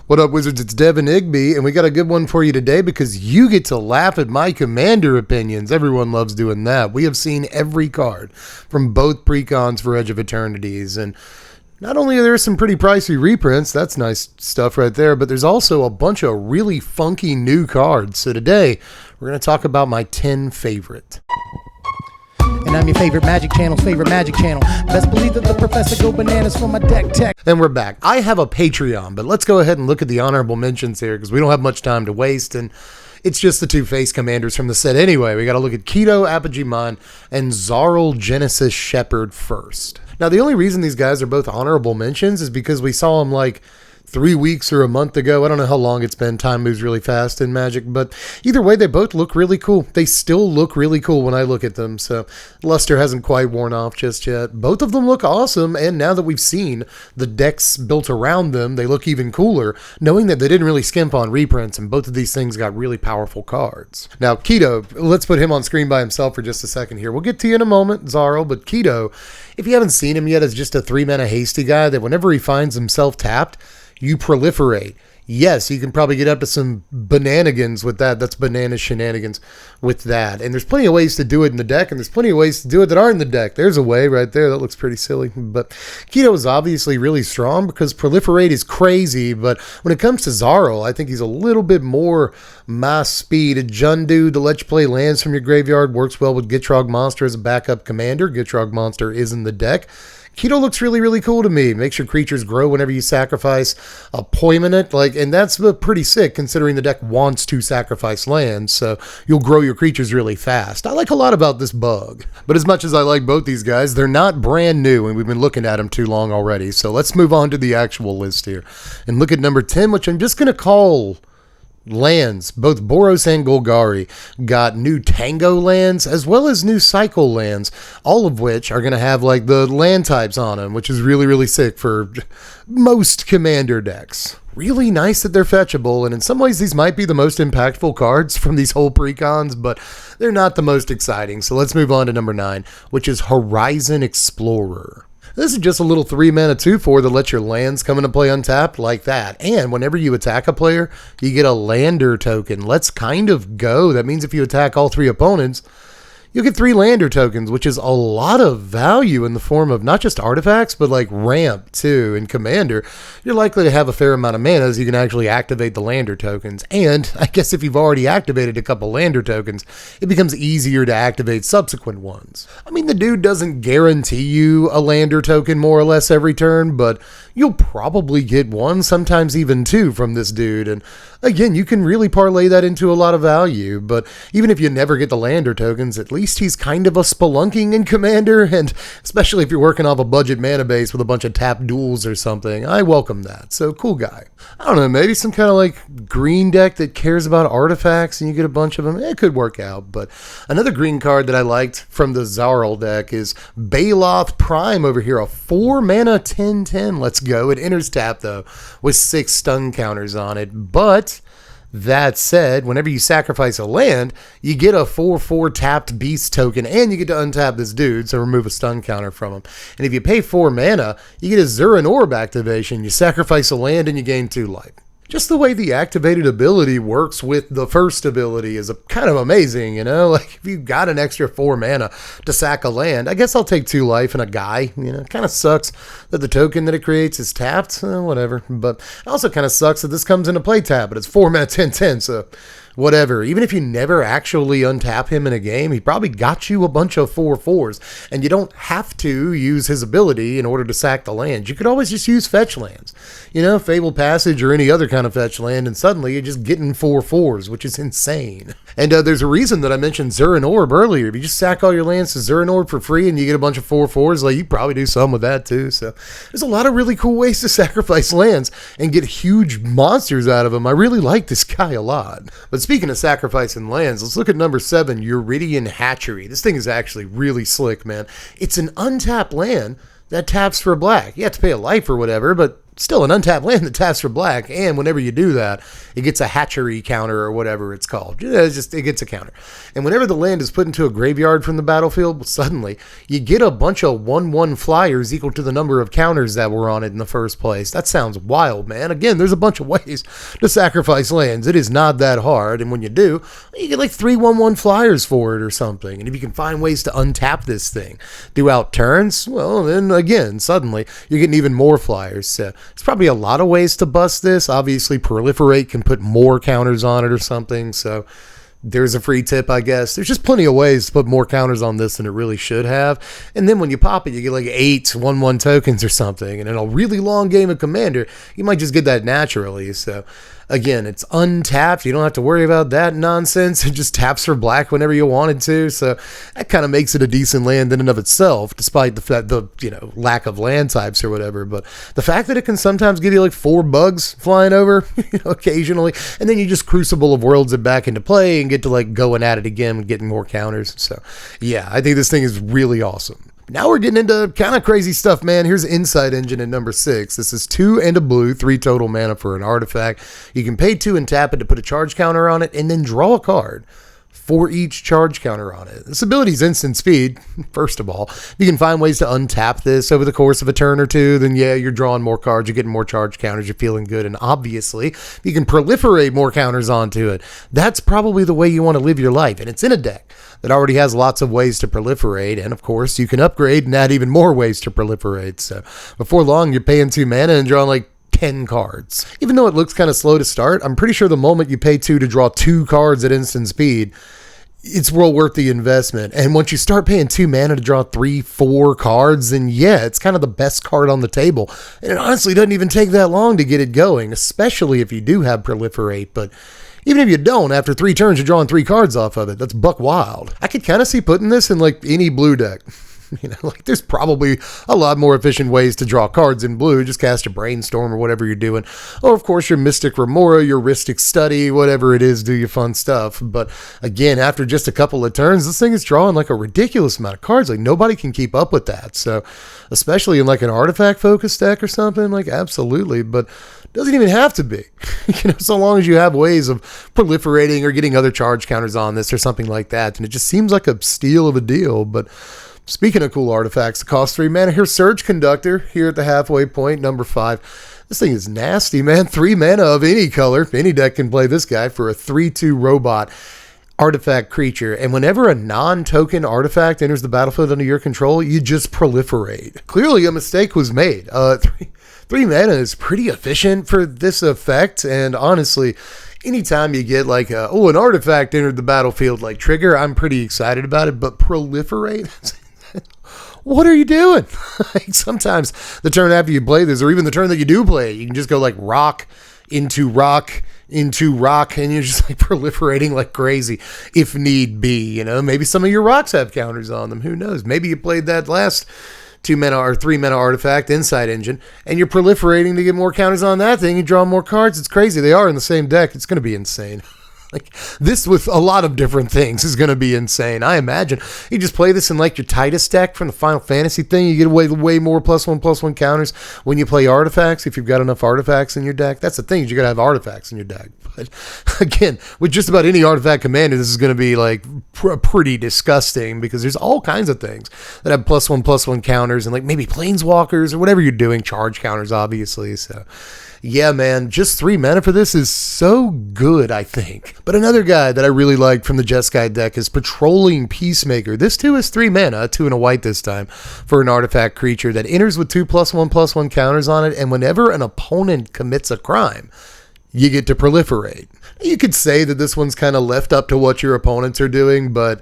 What up, Wizards? It's Devin Igby, and we got a good one for you today because you get to laugh at my commander opinions. Everyone loves doing that. We have seen every card from both Precons for Edge of Eternities, and not only are there some pretty pricey reprints, that's nice stuff right there, but there's also a bunch of really funky new cards. So today, we're going to talk about my 10 favorite. And I'm your favorite Magic Channel's favorite Magic Channel. Best believe that the professor go bananas for my deck tech. And we're back. I have a Patreon, but let's go ahead and look at the honorable mentions here because we don't have much time to waste, and it's just the two face commanders from the set anyway. We got to look at Keto, Apogee-Mon, and Zarl Genesis Shepherd first. Now, the only reason these guys are both honorable mentions is because we saw them like 3 weeks or a month ago. I don't know how long it's been. Time moves really fast in Magic, but either way, they both look really cool. They still look really cool when I look at them, so luster hasn't quite worn off just yet. Both of them look awesome, and now that we've seen the decks built around them, they look even cooler, knowing that they didn't really skimp on reprints, and both of these things got really powerful cards. Now, Keto, let's put him on screen by himself for just a second here. We'll get to you in a moment, Zarl, but Keto, if you haven't seen him yet, is just a 3-mana hasty guy that whenever he finds himself tapped, you proliferate. Yes, you can probably get up to some bananigans with that. That's banana shenanigans with that. And there's plenty of ways to do it in the deck, and there's plenty of ways to do it that aren't in the deck. There's a way right there. That looks pretty silly. But Keto is obviously really strong because proliferate is crazy. But when it comes to Zarl, I think he's a little bit more my speed. A Jundu to let you play lands from your graveyard works well with Gitrog Monster as a backup commander. Gitrog Monster is in the deck. Keto looks really, really cool to me. Makes your creatures grow whenever you sacrifice a Poiminate, and that's pretty sick considering the deck wants to sacrifice lands, so you'll grow your creatures really fast. I like a lot about this bug. But as much as I like both these guys, they're not brand new, and we've been looking at them too long already. So let's move on to the actual list here and look at number 10, which I'm just going to call lands. Both Boros and Golgari got new Tango lands as well as new Cycle lands, all of which are going to have like the land types on them, which is really, really sick for most commander decks. Really nice that they're fetchable, and in some ways these might be the most impactful cards from these whole precons, but they're not the most exciting. So let's move on to number 9, which is Horizon Explorer. This is just a little 3-mana 2/4 that lets your lands come into play untapped like that. And whenever you attack a player, you get a lander token. Let's kind of go. That means if you attack all 3 opponents, you'll get 3 lander tokens, which is a lot of value in the form of not just artifacts, but like ramp too. In Commander, you're likely to have a fair amount of mana so you can actually activate the lander tokens. And I guess if you've already activated a couple lander tokens, it becomes easier to activate subsequent ones. I mean, the dude doesn't guarantee you a lander token more or less every turn, but you'll probably get 1, sometimes even 2 from this dude. And again, you can really parlay that into a lot of value. But even if you never get the lander tokens, at least he's kind of a spelunking in Commander, and especially if you're working off a budget mana base with a bunch of tap duels or something, I welcome that. So cool guy. I don't know, maybe some kind of like green deck that cares about artifacts and you get a bunch of them. It could work out. But another green card that I liked from the Zarl deck is Baloth Prime over here, a 4-mana 10/10. Let's go. It enters tap though with 6 stun counters on it, but that said, whenever you sacrifice a land, you get a 4/4 tapped beast token, and you get to untap this dude, so remove a stun counter from him. And if you pay 4 mana, you get a Zuran Orb activation. You sacrifice a land and you gain 2 life. Just the way the activated ability works with the first ability is kind of amazing, you know? Like, if you got an extra 4 mana to sack a land, I guess I'll take 2 life and a guy, you know? It kind of sucks that the token that it creates is tapped, whatever. But it also kind of sucks that this comes into play tap, but it's 4 mana 10/10, so whatever. Even if you never actually untap him in a game, he probably got you a bunch of 4/4s, and you don't have to use his ability in order to sack the land. You could always just use fetch lands, you know, Fabled Passage or any other kind of fetch land, and suddenly you're just getting 4/4s, which is insane. And there's a reason that I mentioned Zuran Orb earlier. If you just sack all your lands to Zuran Orb for free and you get a bunch of 4/4s, like, you probably do some with that too. So there's a lot of really cool ways to sacrifice lands and get huge monsters out of them. I really like this guy a lot. But speaking of sacrificing lands, let's look at number 7, Uridian Hatchery. This thing is actually really slick, man. It's an untapped land that taps for black. You have to pay a life or whatever, but still an untapped land that taps for black, and whenever you do that, it gets a hatchery counter or whatever it's called. It gets a counter. And whenever the land is put into a graveyard from the battlefield, suddenly you get a bunch of 1/1 flyers equal to the number of counters that were on it in the first place. That sounds wild, man. Again, there's a bunch of ways to sacrifice lands. It is not that hard, and when you do, you get like 3 1/1 flyers for it or something. And if you can find ways to untap this thing throughout turns, well, then again, suddenly you're getting even more flyers. So there's probably a lot of ways to bust this. Obviously, Proliferate can put more counters on it or something. So there's a free tip, I guess. There's just plenty of ways to put more counters on this than it really should have. And then when you pop it, you get like 8 1/1 tokens or something. And in a really long game of Commander, you might just get that naturally. So again, it's untapped. You don't have to worry about that nonsense. It just taps for black whenever you wanted to. So that kind of makes it a decent land in and of itself, despite the lack of land types or whatever. But the fact that it can sometimes give you like 4 bugs flying over occasionally, and then you just Crucible of Worlds it back into play and get to like going at it again and getting more counters. So yeah, I think this thing is really awesome. Now we're getting into kind of crazy stuff, man. Here's Insight Engine at number 6. This is 2 and a blue, 3 total mana for an artifact. You can pay 2 and tap it to put a charge counter on it and then draw a card for each charge counter on it. This ability is instant speed, first of all. You can find ways to untap this over the course of a turn or two, then yeah, you're drawing more cards, you're getting more charge counters, you're feeling good, and obviously, you can proliferate more counters onto it. That's probably the way you want to live your life, and it's in a deck that already has lots of ways to proliferate, and of course, you can upgrade and add even more ways to proliferate. So before long, you're paying 2 mana and drawing like 10 cards. Even though it looks kind of slow to start, I'm pretty sure the moment you pay 2 to draw 2 cards at instant speed, it's well worth the investment. And once you start paying 2 mana to draw 3, 4 cards, then yeah, it's kind of the best card on the table. And it honestly doesn't even take that long to get it going, especially if you do have Proliferate. But even if you don't, after 3 turns, you're drawing 3 cards off of it. That's buck wild. I could kind of see putting this in like any blue deck. Like there's probably a lot more efficient ways to draw cards in blue. Just cast your Brainstorm or whatever you're doing. Or, of course, your Mystic Remora, your Rhystic Study, whatever it is, do your fun stuff. But, again, after just a couple of turns, this thing is drawing like a ridiculous amount of cards. Like, nobody can keep up with that. So, especially in like an artifact-focused deck or something, like, absolutely. But doesn't even have to be. So long as you have ways of proliferating or getting other charge counters on this or something like that. And it just seems like a steal of a deal. But speaking of cool artifacts that cost 3 mana, here's Surge Conductor here at the halfway point, number 5. This thing is nasty, man. 3 mana of any color. Any deck can play this guy for a 3/2 robot artifact creature. And whenever a non-token artifact enters the battlefield under your control, you just proliferate. Clearly a mistake was made. 3 mana is pretty efficient for this effect. And honestly, anytime you get like an artifact entered the battlefield like trigger, I'm pretty excited about it. But proliferate? What are you doing? Like sometimes the turn after you play this, or even the turn that you do play, you can just go like rock into rock into rock, and you're just like proliferating like crazy if need be. Maybe some of your rocks have counters on them. Who knows? Maybe you played that last 2 mana or 3 mana artifact, Insight Engine, and you're proliferating to get more counters on that thing. You draw more cards. It's crazy. They are in the same deck. It's going to be insane. Like this with a lot of different things is going to be insane. I imagine you just play this in like your Titus deck from the Final Fantasy thing. You get way more +1/+1 counters when you play artifacts. If you've got enough artifacts in your deck, that's the thing. You got to have artifacts in your deck. But again, with just about any artifact commander, this is going to be like pretty disgusting because there's all kinds of things that have +1/+1 counters and like maybe planeswalkers or whatever you're doing, charge counters, obviously. So yeah, man, just 3 mana for this is so good, I think. But another guy that I really liked from the Jeskai deck is Patrolling Peacemaker. This too is 3 mana, 2 and a white this time, for an artifact creature that enters with 2 +1/+1 counters on it, and whenever an opponent commits a crime, you get to proliferate. You could say that this one's kind of left up to what your opponents are doing, but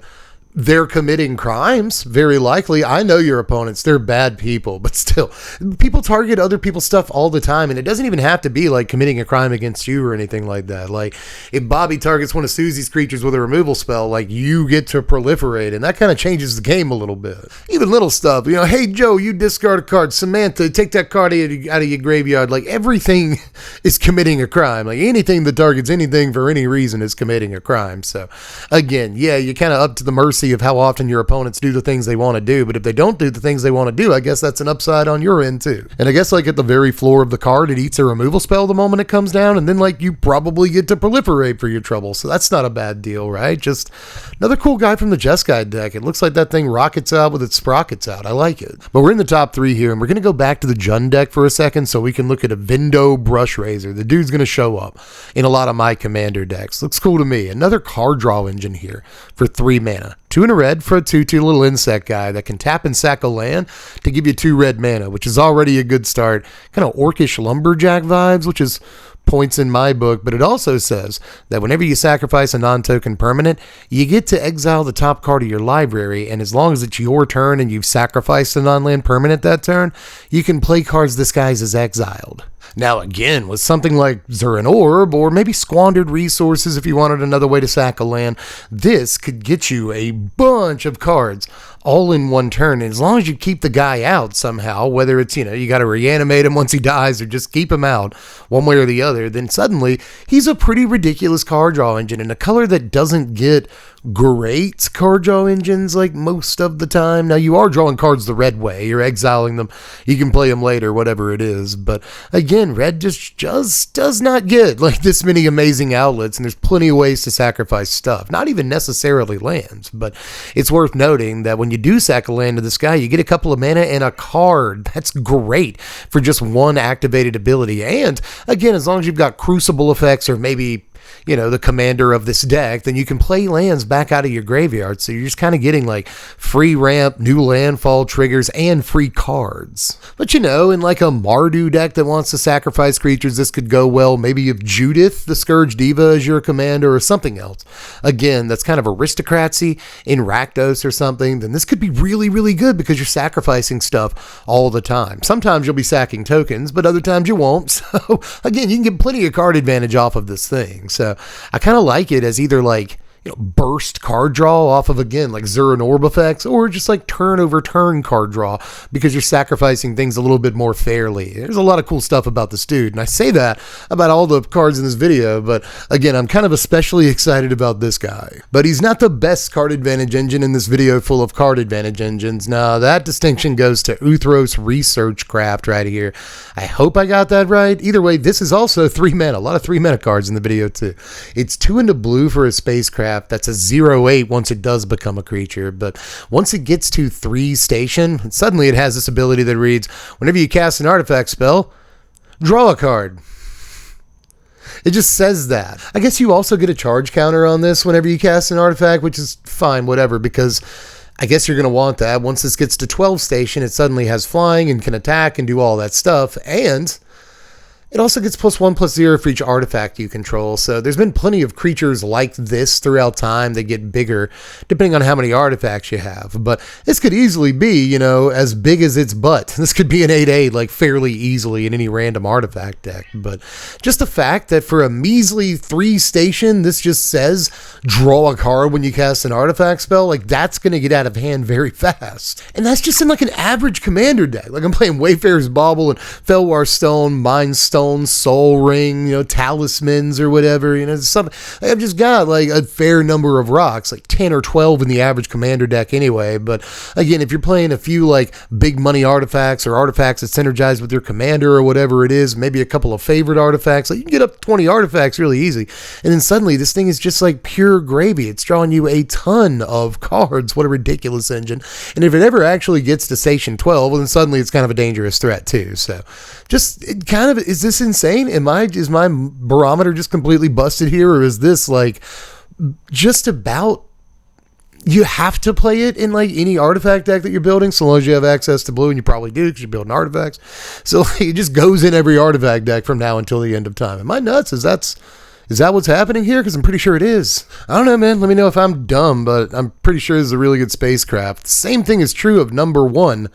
they're committing crimes, very likely. I know your opponents. They're bad people, but still, people target other people's stuff all the time, and it doesn't even have to be like committing a crime against you or anything like that. Like, if Bobby targets one of Susie's creatures with a removal spell, like, you get to proliferate, and that kind of changes the game a little bit. Even little stuff, hey, Joe, you discard a card. Samantha, take that card out of your graveyard. Like, everything is committing a crime. Like, anything that targets anything for any reason is committing a crime. So, again, yeah, you're kind of up to the mercy mercy of how often your opponents do the things they want to do. But if they don't do the things they want to do, I guess that's an upside on your end too. And I guess like at the very floor of the card, it eats a removal spell the moment it comes down, and then like you probably get to proliferate for your trouble. So that's not a bad deal, right? Just another cool guy from the Jeskai deck. It looks like that thing rockets out with its sprockets out. I like it. But we're in the top 3 here, and we're going to go back to the Jund deck for a second so we can look at a Vindo Brush Razor. The dude's going to show up in a lot of my commander decks. Looks cool to me. Another card draw engine here for 3 mana. 2 and a red for a 2/2 little insect guy that can tap and sack a land to give you 2 red mana, which is already a good start. Kind of orcish lumberjack vibes, which is points in my book, but it also says that whenever you sacrifice a non-token permanent, you get to exile the top card of your library, and as long as it's your turn and you've sacrificed a non-land permanent that turn, you can play cards disguised as exiled. Now again, with something like Zurin Orb, or maybe Squandered Resources if you wanted another way to sack a land, this could get you a bunch of cards all in one turn. And as long as you keep the guy out somehow, whether it's, you got to reanimate him once he dies or just keep him out one way or the other, then suddenly he's a pretty ridiculous card draw engine in a color that doesn't get great card draw engines like most of the time. Now you are drawing cards the red way, you're exiling them, you can play them later, whatever it is, but again, red just does not get like this many amazing outlets, and there's plenty of ways to sacrifice stuff, not even necessarily lands. But it's worth noting that when you do sack a land to this guy, you get a couple of mana and a card. That's great for just one activated ability. And again, as long as you've got crucible effects or maybe the commander of this deck, then you can play lands back out of your graveyard. So you're just kind of getting like free ramp, new landfall triggers, and free cards. But in like a Mardu deck that wants to sacrifice creatures, this could go well. Maybe if Judith, the Scourge Diva, is your commander or something else. Again, that's kind of aristocracy in Rakdos or something, then this could be really, really good because you're sacrificing stuff all the time. Sometimes you'll be sacking tokens, but other times you won't. So again, you can get plenty of card advantage off of this thing. So I kind of like it as either like burst card draw off of, again, like Zurin Orb effects, or just like turn over turn card draw because you're sacrificing things a little bit more fairly. There's a lot of cool stuff about this dude, and I say that about all the cards in this video, but again, I'm kind of especially excited about this guy. But he's not the best card advantage engine in this video full of card advantage engines. Now, that distinction goes to Uros Research Craft right here. I hope I got that right. Either way, this is also 3 mana. A lot of 3 mana cards in the video too. It's 2 into blue for a spacecraft. That's a 0/8 once it does become a creature, but once it gets to 3 station, suddenly it has this ability that reads, whenever you cast an artifact spell, draw a card. It just says that. I guess you also get a charge counter on this whenever you cast an artifact, which is fine, whatever, because I guess you're going to want that. Once this gets to 12 station, it suddenly has flying and can attack and do all that stuff, and it also gets +1/+0 for each artifact you control. So there's been plenty of creatures like this throughout time that get bigger depending on how many artifacts you have. But this could easily be, as big as its butt. This could be an 8/8 like fairly easily in any random artifact deck. But just the fact that for a measly 3 station, this just says draw a card when you cast an artifact spell, like that's going to get out of hand very fast. And that's just in like an average commander deck. Like I'm playing Wayfarer's Bauble and Felwar Stone, Mind Stone, Soul Ring, talismans or whatever, something. I've just got like a fair number of rocks, like 10 or 12 in the average commander deck anyway. But again, if you're playing a few like big money artifacts or artifacts that synergize with your commander or whatever it is, maybe a couple of favorite artifacts, like you can get up to 20 artifacts really easy. And then suddenly this thing is just like pure gravy. It's drawing you a ton of cards. What a ridiculous engine. And if it ever actually gets to station 12, well, then suddenly it's kind of a dangerous threat too. So just it kind of, is this insane? Is my barometer just completely busted here, or is this like just about, you have to play it in like any artifact deck that you're building so long as you have access to blue, and you probably do because you're building artifacts. So like, it just goes in every artifact deck from now until the end of time. Am I nuts? Is that what's happening here? Because I'm pretty sure it is. I don't know, man. Let me know if I'm dumb, but I'm pretty sure this is a really good spacecraft. Same thing is true of number 1.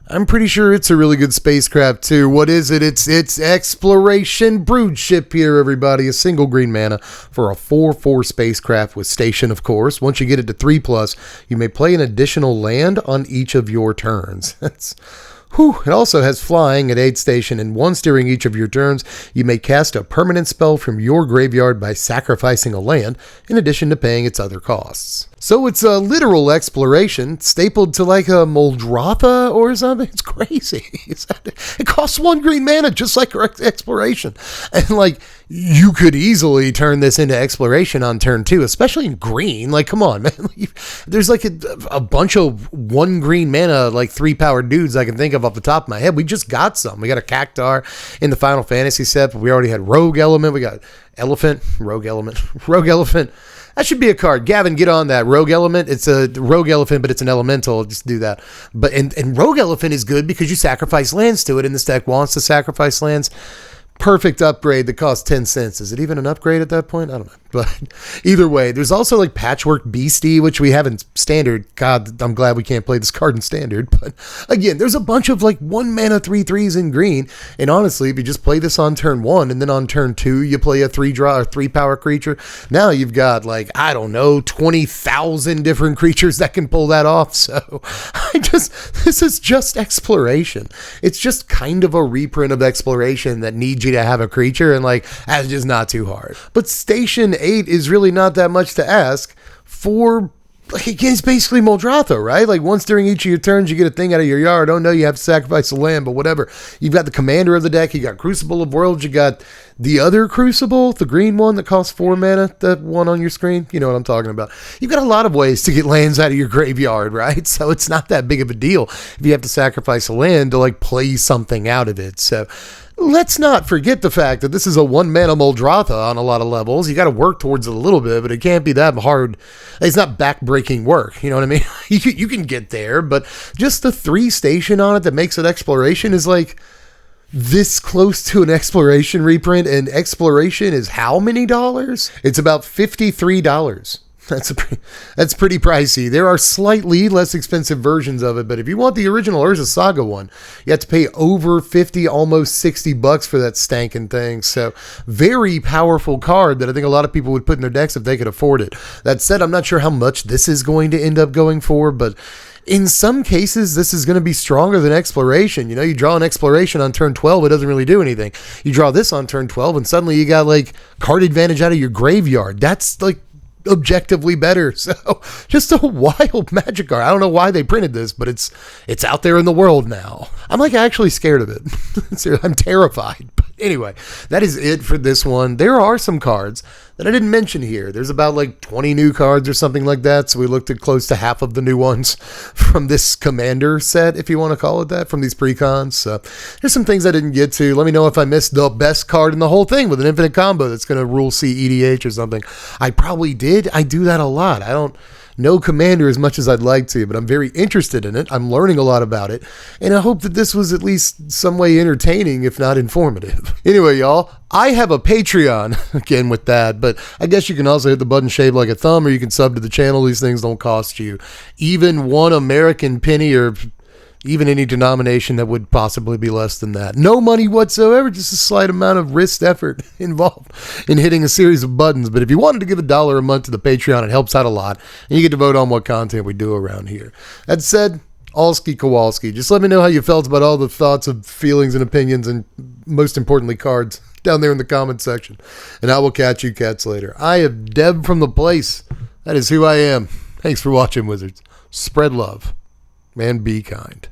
I'm pretty sure it's a really good spacecraft too. What is it? It's Exploration Brood Ship here, everybody. A single green mana for a 4/4 spacecraft with station, of course. Once you get it to 3+, you may play an additional land on each of your turns. It also has flying at 8 station, and once during each of your turns, you may cast a permanent spell from your graveyard by sacrificing a land, in addition to paying its other costs. So it's a literal exploration stapled to like a Moldrapa or something. It's crazy. It costs 1 green mana, just like exploration. And like, you could easily turn this into exploration on turn 2, especially in green. Like, come on, man. There's like a bunch of 1 green mana, like 3-powered dudes I can think of off the top of my head. We just got some. We got a Cactar in the Final Fantasy set, but we already had Rogue Element. We got Rogue Elephant. That should be a card. Gavin, get on that. Rogue Element. It's a Rogue Elephant, but it's an elemental. Just do that. But and Rogue Elephant is good because you sacrifice lands to it, and this deck wants to sacrifice lands. Perfect upgrade that costs 10 cents. Is it even an upgrade at that point? I don't know. But either way, there's also like Patchwork Beastie, which we have in Standard. God, I'm glad we can't play this card in Standard. But again, there's a bunch of like 1 mana 3/3s in green. And honestly, if you just play this on turn 1 and then on turn 2, you play a 3-draw or 3-power creature, now you've got like, I don't know, 20,000 different creatures that can pull that off. So this is just exploration. It's just kind of a reprint of exploration that needs you to have a creature, and like, that's just not too hard. But Station 8 is really not that much to ask for. Like, again, it's basically Moldrapa, right? Like, once during each of your turns, you get a thing out of your yard. Oh no, you have to sacrifice a land, but whatever. You've got the commander of the deck, you got Crucible of Worlds, you got the other Crucible, the green one that costs 4 mana, that one on your screen. You know what I'm talking about. You've got a lot of ways to get lands out of your graveyard, right? So it's not that big of a deal if you have to sacrifice a land to like play something out of it. So let's not forget the fact that this is a 1 mana Moldrapa on a lot of levels. You got to work towards it a little bit, but it can't be that hard. It's not back-breaking work. You know what I mean? You can get there, but just the 3 station on it that makes it exploration is like this close to an exploration reprint, and exploration is how many dollars? It's about $53. That's pretty pricey. There are slightly less expensive versions of it, but if you want the original Urza Saga one, you have to pay over 50, almost $60 for that stankin' thing. So very powerful card that I think a lot of people would put in their decks if they could afford it. That said, I'm not sure how much this is going to end up going for, but in some cases, this is going to be stronger than exploration. You know, you draw an exploration on turn 12, it doesn't really do anything. You draw this on turn 12, and suddenly you got like card advantage out of your graveyard. That's like objectively better. So just a wild Magic card. I don't know why they printed this, but it's out there in the world now. I'm like actually scared of it. I'm terrified. But anyway, that is it for this one. There are some cards that I didn't mention here. There's about like 20 new cards or something like that. So we looked at close to half of the new ones from this Commander set, if you want to call it that, from these Precons. So there's some things I didn't get to. Let me know if I missed the best card in the whole thing with an infinite combo that's going to rule C EDH or something. I probably did. I do that a lot. I don't know Commander as much as I'd like to, but I'm very interested in it. I'm learning a lot about it, and I hope that this was at least some way entertaining, if not informative. Anyway, y'all, I have a Patreon, again with that, but I guess you can also hit the button shaped like a thumb, or you can sub to the channel. These things don't cost you even 1 American penny, or even any denomination that would possibly be less than that. No money whatsoever, just a slight amount of risk effort involved in hitting a series of buttons. But if you wanted to give $1 a month to the Patreon, it helps out a lot, and you get to vote on what content we do around here. That said, Allski Kowalski, just let me know how you felt about all the thoughts and feelings and opinions, and most importantly, cards, down there in the comments section. And I will catch you cats later. I have Deb from the place. That is who I am. Thanks for watching, Wizards. Spread love and be kind.